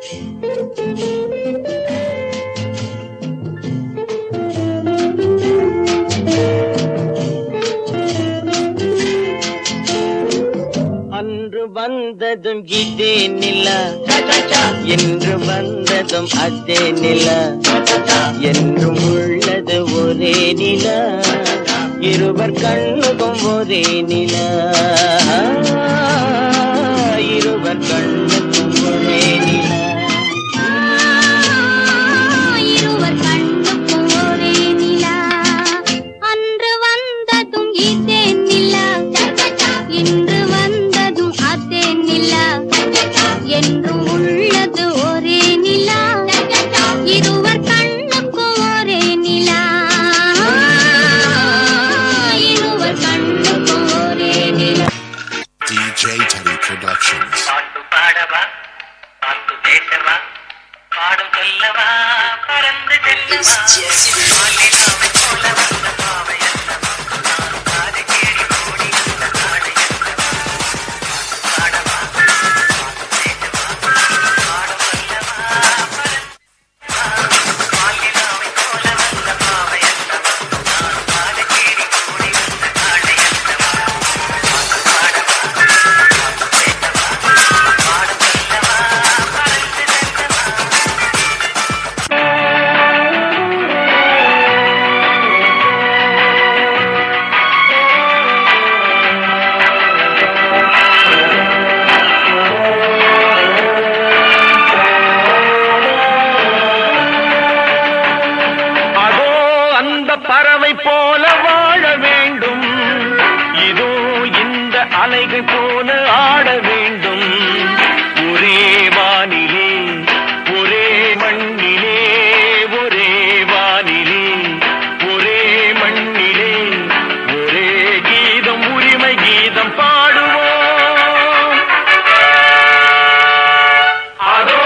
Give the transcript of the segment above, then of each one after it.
அன்று வந்ததும் இதே நிலா, என்று வந்ததும் அதே நிலா, என்றும் உள்ளது ஒரே நிலா, இருவர் கண்ணுக்கும் ஒரே நிலா, இருவர் கண்ணுக்கும் ஒரே நிலா. பாட்டு பாடவா, பாட்டு பேசவா, பாடும் சொல்லவா, பறந்து செல்லவா, மாலினாவை போல வந்த பாவை அல்லவா, நான் காதை கேடி ஓடி வந்த நாடை அல்லவா, பாடவா, பாட்டு பேசவா, பாடும் சொல்லவா, மாலினாவை போல வந்த பாவை அல்லவா, நான் காதை கேடி ஓடி வந்த நாடை அல்லவா, பறவை போல வாழ வேண்டும், இதோ இந்த அலைகள் போல ஆட வேண்டும், ஒரே வானிலே ஒரே மண்ணிலே, ஒரே வானிலே ஒரே மண்ணிலே, ஒரே கீதம் உரிமை கீதம் பாடுவோம். அதோ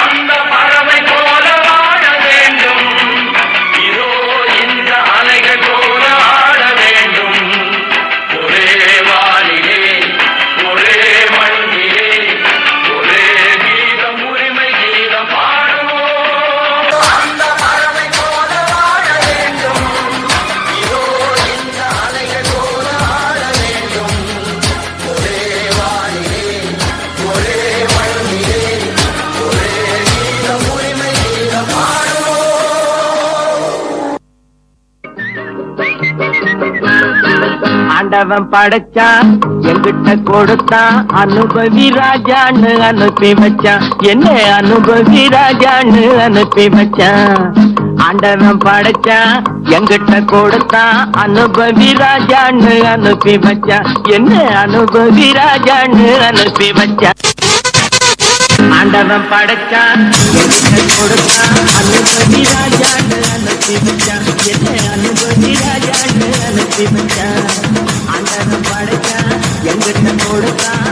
அந்த பறவை போல வாழ வேண்டும், இதோ இந்த அலைகள் போல ஆட வேண்டும், ஒரே வானிலே ஒரே மண்ணிலே, ஒரே கீதம் உரிமை கீதம் பாடுவோம். அந்த பறவை போல வாழ வேண்டும், இதோ இந்த அலைகள் போல ஆட வேண்டும், ஒரே வானிலே ஒரே மண்ணிலே, ஒரே கீதம் உரிமை கீதம் பாடுவோம். ஆண்டவன் படைச்சான், எங்கிட்ட கொடுத்தான், அனுபவி ராஜான்னு அனுப்பி வச்சான், என்ன அனுபவி ராஜான்னு அனுப்பி வச்சான். ஆண்டவன் படைச்சான், எங்கிட்ட கொடுத்தான், அனுபவி ராஜான்னு அனுப்பி வச்சான், என்ன அனுபவி ராஜான்னு அனுப்பி வச்சான். ஆண்டவன் படைச்சான், எங்கிட்ட கொடுத்தான், அனுபவி ராஜான்னு அனுப்பி வச்சான், என்ன அனுபவி ராஜான்னு அனுப்பி வச்சான். ஆண்டவன் படைச்சான், எங்கிட்ட கொடுத்தான்,